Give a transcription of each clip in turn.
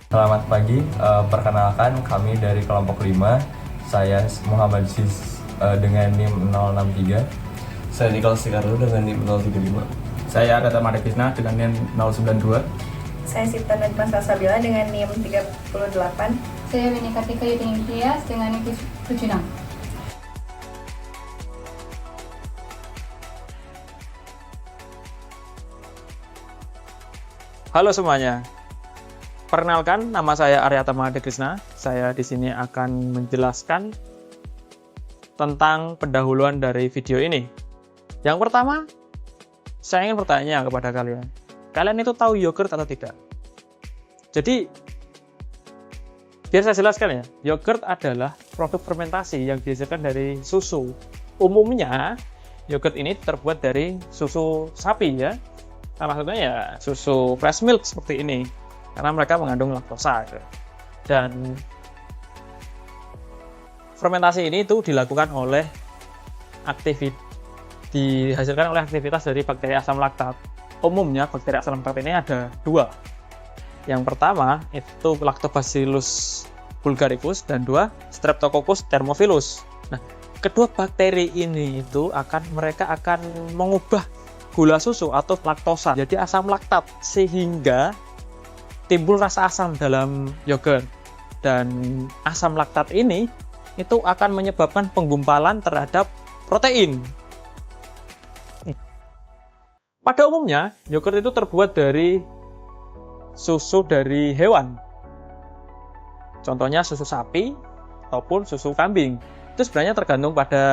Selamat pagi, perkenalkan kami dari kelompok 5. Saya Muhammad Sis dengan NIM 063. Saya Nikol Sikardo dengan NIM 035. Saya Arata Madakisna dengan NIM 092. Saya Sita Najma Salsabila dengan NIM 38. Saya Weni Kartika Yudhindrias dengan NIM 76. Halo semuanya. Perkenalkan, nama saya Aryata Mahadikrisna. Saya di sini akan menjelaskan tentang pendahuluan dari video ini. Yang pertama, saya ingin bertanya kepada kalian. Kalian itu tahu yogurt atau tidak? Jadi, biar saya jelaskan ya. Yogurt adalah produk fermentasi yang dihasilkan dari susu. Umumnya, yogurt ini terbuat dari susu sapi ya. Salah satunya ya susu fresh milk seperti ini. Karena mereka mengandung laktosa. Dan fermentasi ini itu dilakukan oleh dihasilkan oleh aktivitas dari bakteri asam laktat. Umumnya bakteri asam laktat ini ada dua. Yang pertama itu Lactobacillus bulgaricus dan dua Streptococcus thermophilus. Nah, kedua bakteri ini itu mereka akan mengubah gula susu atau laktosa jadi asam laktat sehingga timbul rasa asam dalam yogurt, dan asam laktat ini itu akan menyebabkan penggumpalan terhadap protein. Pada umumnya, yogurt itu terbuat dari susu dari hewan. Contohnya susu sapi ataupun susu kambing. Itu sebenarnya tergantung pada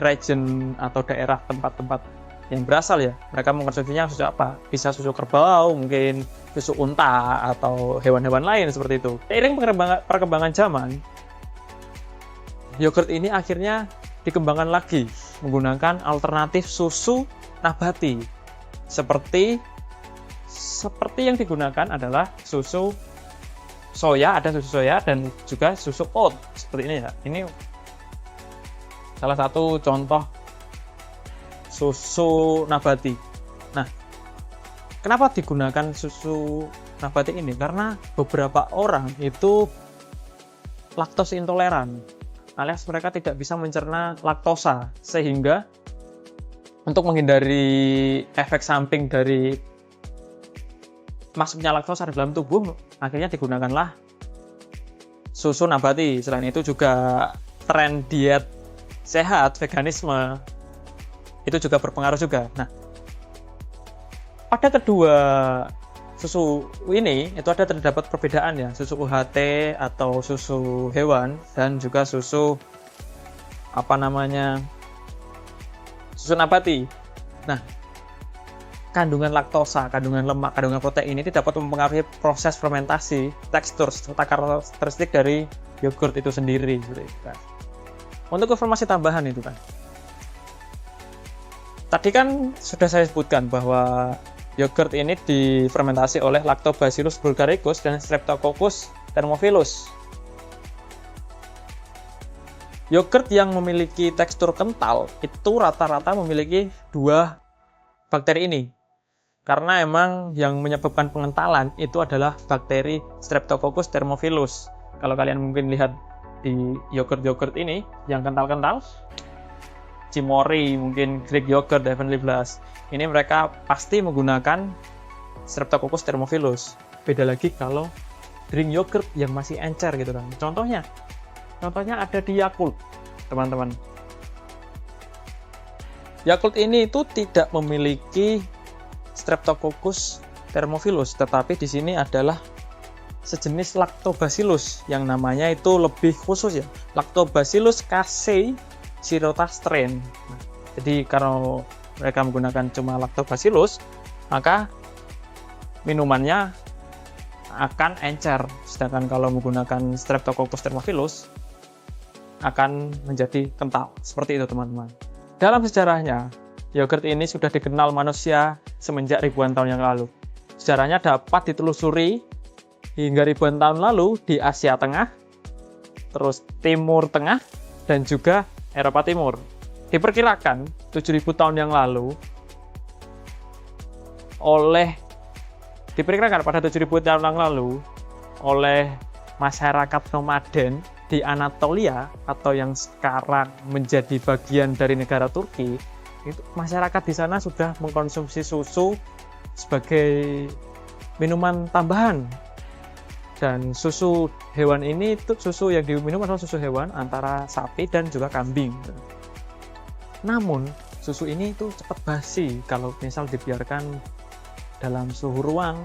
region atau daerah tempat-tempat yang berasal ya. Mereka mengkonsumsinya susu apa? Bisa susu kerbau, mungkin susu unta atau hewan-hewan lain seperti itu. Seiring perkembangan zaman, yogurt ini akhirnya dikembangkan lagi menggunakan alternatif susu nabati. Seperti yang digunakan adalah susu soya, ada susu soya dan juga susu oat seperti ini ya. Ini salah satu contoh susu nabati. Nah, kenapa digunakan susu nabati ini? Karena beberapa orang itu laktose intoleran, alias mereka tidak bisa mencerna laktosa, sehingga untuk menghindari efek samping dari masuknya laktosa dalam tubuh, akhirnya digunakanlah susu nabati. Selain itu juga tren diet sehat, veganisme, itu juga berpengaruh juga. Nah, pada kedua susu ini itu terdapat perbedaan ya, susu UHT atau susu hewan dan juga susu susu nabati. Nah, kandungan laktosa, kandungan lemak, kandungan protein ini dapat mempengaruhi proses fermentasi, tekstur serta karakteristik dari yogurt itu sendiri. Untuk informasi tambahan itu kan, tadi kan sudah saya sebutkan bahwa yogurt ini difermentasi oleh Lactobacillus bulgaricus dan Streptococcus thermophilus. Yogurt yang memiliki tekstur kental itu rata-rata memiliki dua bakteri ini. Karena emang yang menyebabkan pengentalan itu adalah bakteri Streptococcus thermophilus. Kalau kalian mungkin lihat di yogurt ini yang kental-kental, Cimory, mungkin Greek yogurt, Heavenly Blast. Ini mereka pasti menggunakan Streptococcus thermophilus. Beda lagi kalau drink yogurt yang masih encer gitu kan. Contohnya ada di Yakult, teman-teman. Yakult ini itu tidak memiliki Streptococcus thermophilus, tetapi di sini adalah sejenis Lactobacillus yang namanya itu lebih khusus ya, Lactobacillus casei Shirota strain. Nah, jadi kalau mereka menggunakan cuma Lactobacillus, maka minumannya akan encer. Sedangkan kalau menggunakan Streptococcus thermophilus akan menjadi kental. Seperti itu teman-teman. Dalam sejarahnya, yogurt ini sudah dikenal manusia semenjak ribuan tahun yang lalu. Sejarahnya dapat ditelusuri hingga ribuan tahun lalu di Asia Tengah, terus Timur Tengah, dan juga Eropa Timur. Diperkirakan 7.000 tahun yang lalu diperkirakan pada 7.000 tahun yang lalu oleh masyarakat nomaden di Anatolia atau yang sekarang menjadi bagian dari negara Turki, itu masyarakat di sana sudah mengkonsumsi susu sebagai minuman tambahan. Dan susu hewan ini, itu susu yang diminum adalah susu hewan antara sapi dan juga kambing. Namun susu ini itu cepat basi kalau misal dibiarkan dalam suhu ruang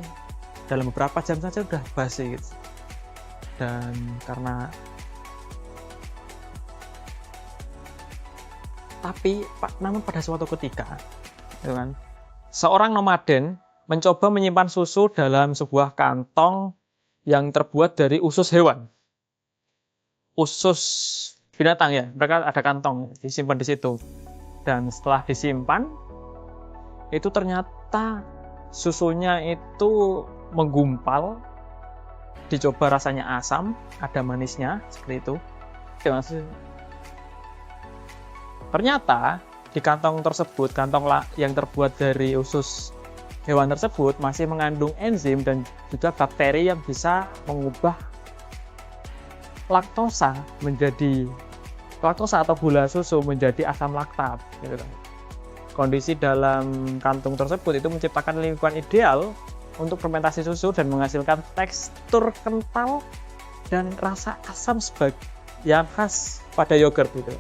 dalam beberapa jam saja udah basi gitu. Dan namun pada suatu ketika gitu kan, seorang nomaden mencoba menyimpan susu dalam sebuah kantong yang terbuat dari usus hewan, usus binatang ya, mereka ada kantong disimpan di situ. Dan setelah disimpan, itu ternyata susunya itu menggumpal, dicoba rasanya asam, ada manisnya, seperti itu. Ternyata di kantong tersebut, kantong yang terbuat dari usus hewan tersebut masih mengandung enzim dan juga bakteri yang bisa mengubah laktosa atau gula susu menjadi asam laktat. Gitu kan. Kondisi dalam kantung tersebut itu menciptakan lingkungan ideal untuk fermentasi susu dan menghasilkan tekstur kental dan rasa asam yang khas pada yogurt gitu.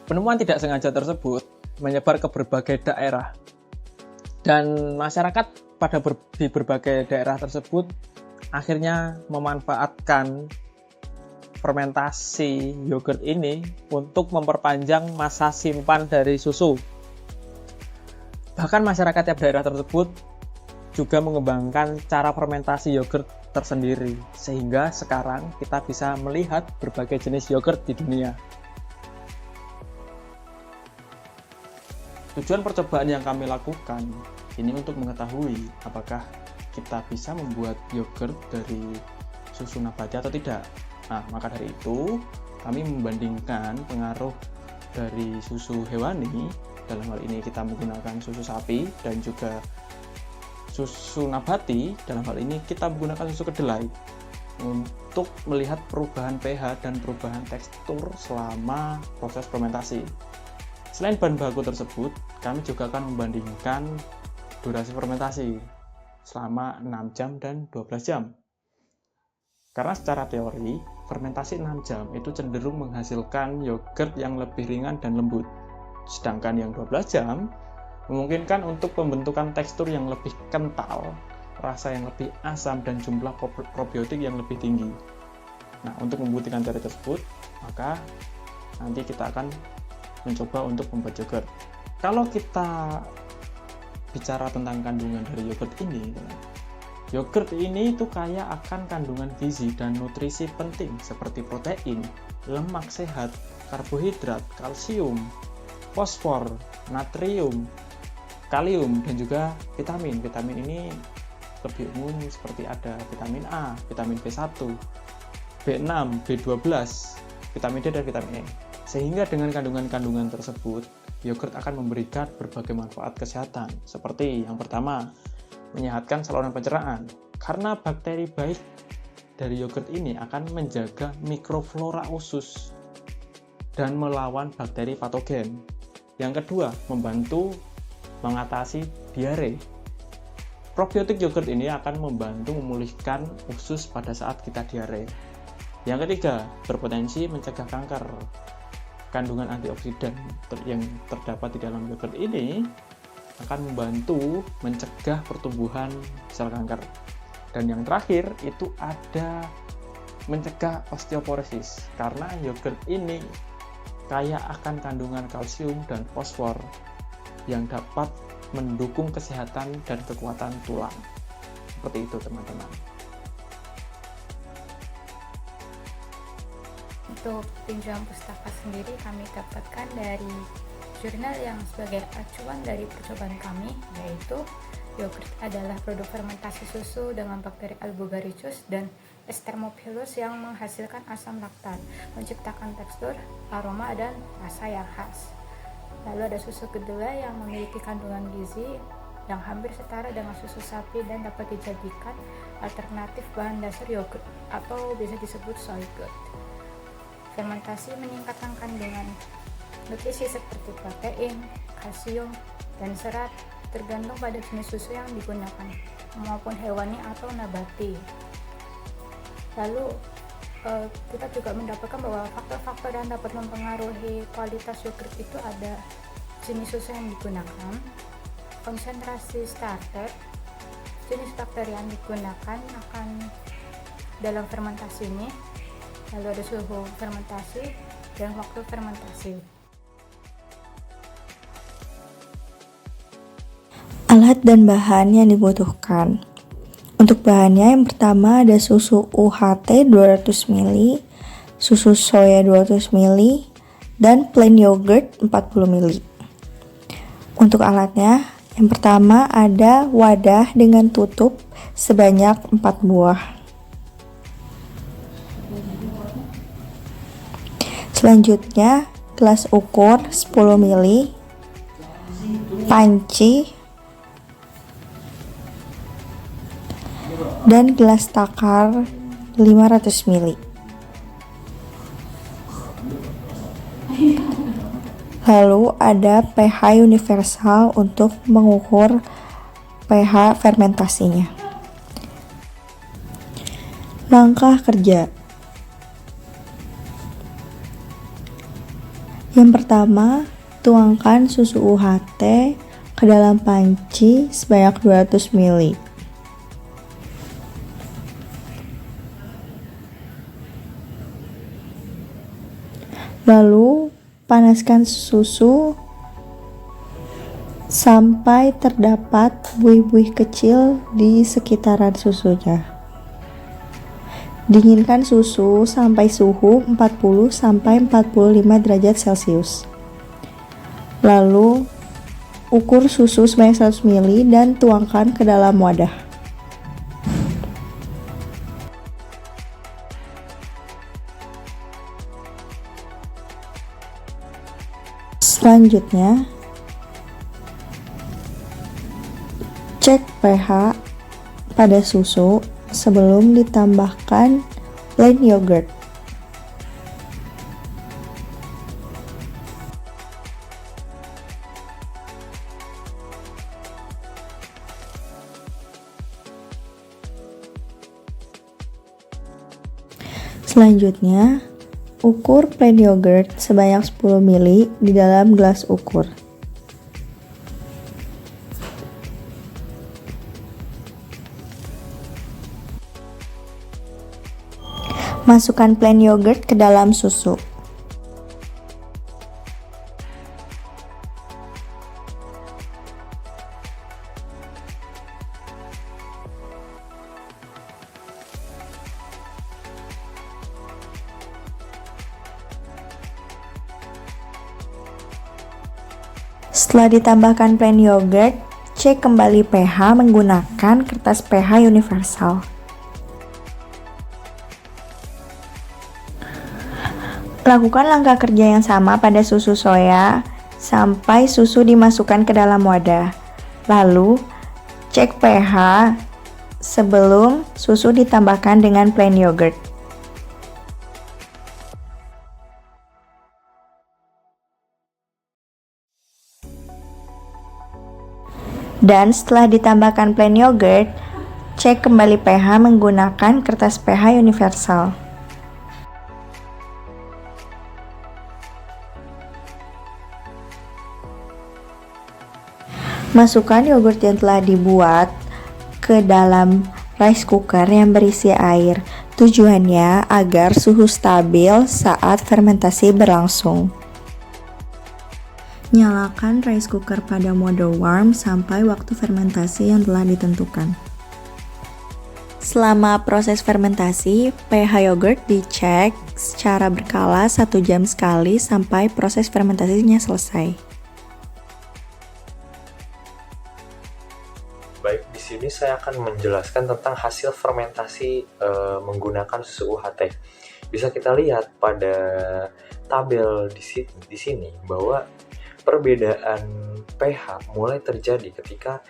Penemuan tidak sengaja tersebut menyebar ke berbagai daerah, dan masyarakat di berbagai daerah tersebut akhirnya memanfaatkan fermentasi yogurt ini untuk memperpanjang masa simpan dari susu. Bahkan masyarakat tiap daerah tersebut juga mengembangkan cara fermentasi yogurt tersendiri, sehingga sekarang kita bisa melihat berbagai jenis yogurt di dunia. Tujuan percobaan yang kami lakukan ini untuk mengetahui apakah kita bisa membuat yogurt dari susu nabati atau tidak. Nah, maka dari itu kami membandingkan pengaruh dari susu hewani, dalam hal ini kita menggunakan susu sapi, dan juga susu nabati, dalam hal ini kita menggunakan susu kedelai, untuk melihat perubahan pH dan perubahan tekstur selama proses fermentasi. Selain bahan baku tersebut, kami juga akan membandingkan durasi fermentasi selama 6 jam dan 12 jam. Karena secara teori, fermentasi 6 jam itu cenderung menghasilkan yogurt yang lebih ringan dan lembut. Sedangkan yang 12 jam memungkinkan untuk pembentukan tekstur yang lebih kental, rasa yang lebih asam, dan jumlah probiotik yang lebih tinggi. Nah, untuk membuktikan teori tersebut, maka nanti kita akan mencoba untuk membuat yogurt. Kalau kita bicara tentang kandungan dari yogurt ini, yogurt ini itu kaya akan kandungan gizi dan nutrisi penting seperti protein, lemak sehat, karbohidrat, kalsium, fosfor, natrium, kalium, dan juga vitamin. Vitamin ini lebih umum seperti ada vitamin A, vitamin B1, B6, B12, vitamin D, dan vitamin E. Sehingga dengan kandungan-kandungan tersebut, yogurt akan memberikan berbagai manfaat kesehatan, seperti yang pertama, menyehatkan saluran pencernaan, karena bakteri baik dari yogurt ini akan menjaga mikroflora usus dan melawan bakteri patogen. Yang kedua, membantu mengatasi diare. Probiotik yogurt ini akan membantu memulihkan usus pada saat kita diare. Yang ketiga, berpotensi mencegah kanker. Kandungan antioksidan yang terdapat di dalam yogurt ini akan membantu mencegah pertumbuhan sel kanker. Dan yang terakhir itu ada mencegah osteoporosis, karena yogurt ini kaya akan kandungan kalsium dan fosfor yang dapat mendukung kesehatan dan kekuatan tulang. Seperti itu, teman-teman. Untuk tinjauan pustaka sendiri kami dapatkan dari jurnal yang sebagai acuan dari percobaan kami, yaitu yogurt adalah produk fermentasi susu dengan bakteri Albogarichus dan Thermophilus yang menghasilkan asam laktat, menciptakan tekstur, aroma, dan rasa yang khas. Lalu ada susu kedelai yang memiliki kandungan gizi yang hampir setara dengan susu sapi dan dapat dijadikan alternatif bahan dasar yogurt atau bisa disebut soy yogurt. Fermentasi meningkatkan kandungan nutrisi seperti protein, kalsium, dan serat tergantung pada jenis susu yang digunakan maupun hewani atau nabati. Lalu kita juga mendapatkan bahwa faktor-faktor yang dapat mempengaruhi kualitas yogurt itu ada jenis susu yang digunakan, konsentrasi starter, jenis bakteri yang digunakan akan dalam fermentasi ini, lalu ada suhu fermentasi dan waktu fermentasi. Alat dan bahan yang dibutuhkan. Untuk bahannya yang pertama ada susu UHT 200 ml, susu soya 200 ml, dan plain yogurt 40 ml. Untuk alatnya, yang pertama ada wadah dengan tutup sebanyak 4 buah. Selanjutnya, gelas ukur 10 ml, panci, dan gelas takar 500 ml. Lalu ada pH universal untuk mengukur pH fermentasinya. Langkah kerja. Yang pertama, tuangkan susu UHT ke dalam panci sebanyak 200 ml. Lalu panaskan susu sampai terdapat buih-buih kecil di sekitaran susunya. Dinginkan susu sampai suhu 40-45 derajat Celcius. Lalu ukur susu sebanyak 100 ml dan tuangkan ke dalam wadah. Selanjutnya, cek pH pada susu sebelum ditambahkan plain yogurt. Selanjutnya, ukur plain yogurt sebanyak 10 ml di dalam gelas ukur. Masukkan plain yogurt ke dalam susu. Setelah ditambahkan plain yogurt, cek kembali pH menggunakan kertas pH universal. Lakukan langkah kerja yang sama pada susu soya sampai susu dimasukkan ke dalam wadah. Lalu, cek pH sebelum susu ditambahkan dengan plain yogurt. Dan setelah ditambahkan plain yogurt, cek kembali pH menggunakan kertas pH universal. Masukkan yogurt yang telah dibuat ke dalam rice cooker yang berisi air. Tujuannya agar suhu stabil saat fermentasi berlangsung. Nyalakan rice cooker pada mode warm sampai waktu fermentasi yang telah ditentukan. Selama proses fermentasi, pH yogurt dicek secara berkala 1 jam sekali sampai proses fermentasinya selesai. Baik, di sini saya akan menjelaskan tentang hasil fermentasi menggunakan susu UHT. Bisa kita lihat pada tabel di sini bahwa perbedaan pH mulai terjadi ketika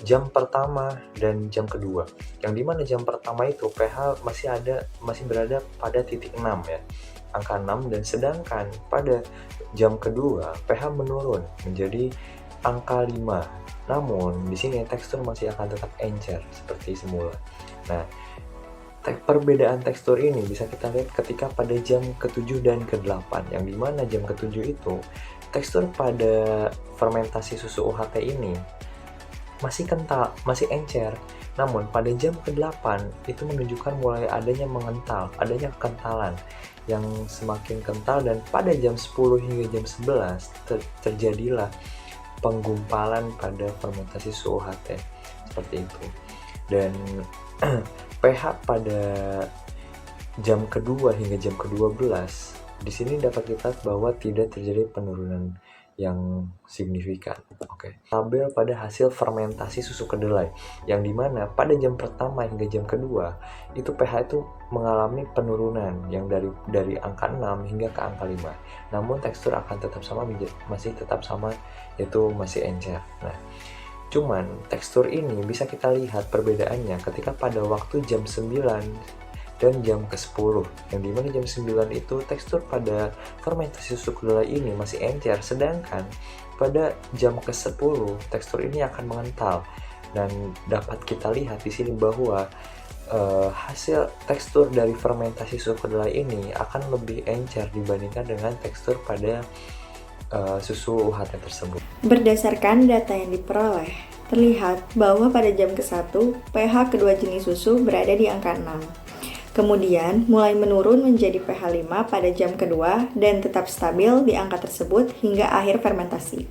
jam pertama dan jam kedua, yang dimana jam pertama itu pH masih berada pada titik 6 ya, angka 6, dan sedangkan pada jam kedua pH menurun menjadi angka 5. Namun di sini tekstur masih akan tetap encer seperti semula. Nah, perbedaan tekstur ini bisa kita lihat ketika pada jam ke-7 dan ke-8, yang dimana jam ke-7 itu tekstur pada fermentasi susu UHT ini masih kental, masih encer. Namun pada jam ke-8 itu menunjukkan mulai adanya adanya kekentalan yang semakin kental, dan pada jam 10 hingga jam 11 terjadilah penggumpalan pada fermentasi susu UHT seperti itu. Dan pH pada jam kedua hingga jam ke-12 di sini dapat kita lihat bahwa tidak terjadi penurunan yang signifikan. Tabel pada hasil fermentasi susu kedelai, yang dimana pada jam pertama hingga jam kedua itu pH itu mengalami penurunan yang dari angka 6 hingga ke angka 5. Namun tekstur akan tetap sama, masih tetap sama, yaitu masih encer. Nah, cuman tekstur ini bisa kita lihat perbedaannya ketika pada waktu jam 9 dan jam ke-10, yang dimana jam 9 itu tekstur pada fermentasi susu kedelai ini masih encer, sedangkan pada jam ke-10 tekstur ini akan mengental. Dan dapat kita lihat di sini bahwa hasil tekstur dari fermentasi susu kedelai ini akan lebih encer dibandingkan dengan tekstur pada susu UHT tersebut. Berdasarkan data yang diperoleh, terlihat bahwa pada jam ke-1 pH kedua jenis susu berada di angka 6. Kemudian mulai menurun menjadi pH 5 pada jam kedua dan tetap stabil di angka tersebut hingga akhir fermentasi.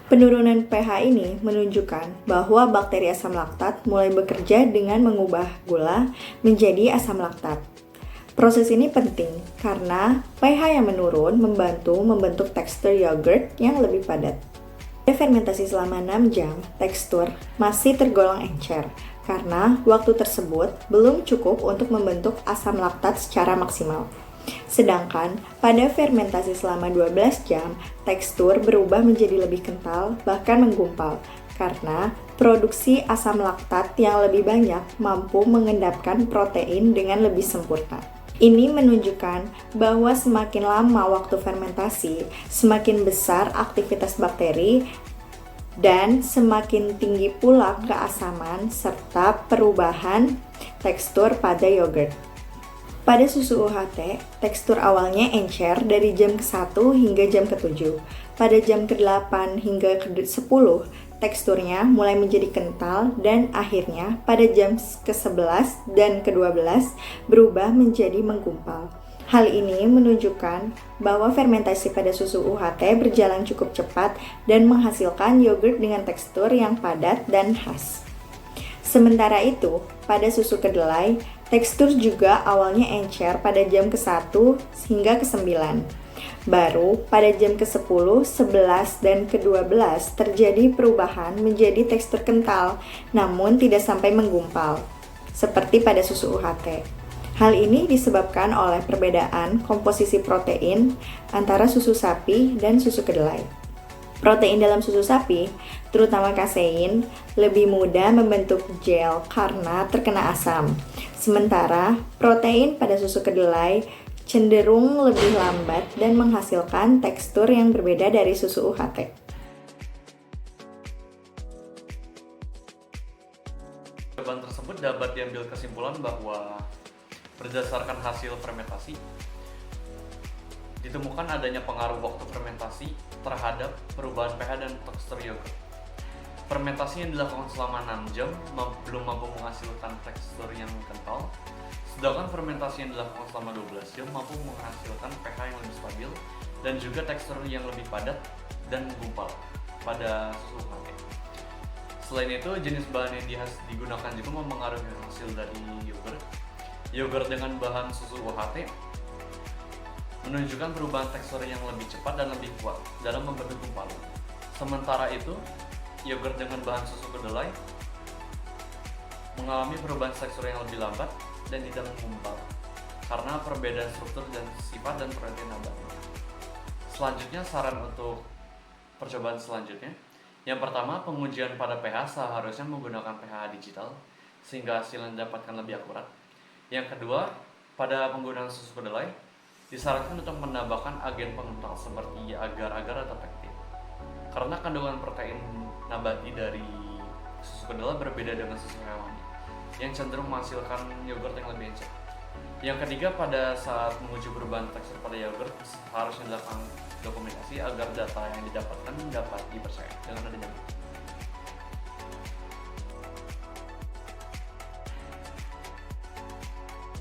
Penurunan pH ini menunjukkan bahwa bakteri asam laktat mulai bekerja dengan mengubah gula menjadi asam laktat. Proses ini penting karena pH yang menurun membantu membentuk tekstur yogurt yang lebih padat. Pada fermentasi selama 6 jam, tekstur masih tergolong encer karena waktu tersebut belum cukup untuk membentuk asam laktat secara maksimal. Sedangkan pada fermentasi selama 12 jam, tekstur berubah menjadi lebih kental, bahkan menggumpal, karena produksi asam laktat yang lebih banyak mampu mengendapkan protein dengan lebih sempurna. Ini menunjukkan bahwa semakin lama waktu fermentasi, semakin besar aktivitas bakteri, dan semakin tinggi pula keasaman serta perubahan tekstur pada yogurt. Pada susu UHT, tekstur awalnya encer dari jam ke-1 hingga jam ke-7. Pada jam ke-8 hingga ke-10, teksturnya mulai menjadi kental dan akhirnya pada jam ke-11 dan ke-12 berubah menjadi menggumpal. Hal ini menunjukkan bahwa fermentasi pada susu UHT berjalan cukup cepat dan menghasilkan yogurt dengan tekstur yang padat dan khas. Sementara itu, pada susu kedelai, tekstur juga awalnya encer pada jam ke-1 hingga ke-9. Baru pada jam ke-10, 11, dan ke-12 terjadi perubahan menjadi tekstur kental, namun tidak sampai menggumpal, seperti pada susu UHT. Hal ini disebabkan oleh perbedaan komposisi protein antara susu sapi dan susu kedelai. Protein dalam susu sapi, terutama kasein, lebih mudah membentuk gel karena terkena asam. Sementara protein pada susu kedelai cenderung lebih lambat dan menghasilkan tekstur yang berbeda dari susu UHT. Jawaban tersebut dapat diambil kesimpulan bahwa berdasarkan hasil fermentasi, ditemukan adanya pengaruh waktu fermentasi terhadap perubahan pH dan tekstur yogurt. Fermentasi yang dilakukan selama 6 jam belum mampu menghasilkan tekstur yang kental, sedangkan fermentasi yang dilakukan selama 12 jam mampu menghasilkan pH yang lebih stabil dan juga tekstur yang lebih padat dan gumpal pada susu UHT. Selain itu, jenis bahan yang digunakan juga mempengaruhi hasil dari yogurt. Yogurt dengan bahan susu UHT menunjukkan perubahan tekstur yang lebih cepat dan lebih kuat dalam membentuk gumpalan. Sementara itu, yogurt dengan bahan susu kedelai mengalami perubahan tekstur yang lebih lambat dan tidak menggumpal karena perbedaan struktur dan sifat dan protein nabati. Selanjutnya, saran untuk percobaan selanjutnya. Yang pertama, pengujian pada pH seharusnya menggunakan pH digital sehingga hasil yang didapatkan lebih akurat. Yang kedua, pada penggunaan susu kedelai disarankan untuk menambahkan agen pengental seperti agar-agar atau pektin. Karena kandungan protein nabati dari susu kedelai berbeda dengan susu hewani yang cenderung menghasilkan yogurt yang lebih encer. Yang ketiga, pada saat menguji perubahan tekstur pada yogurt harusnya dilakukan dokumentasi agar data yang didapatkan dapat dipercaya dengan adanya bukti.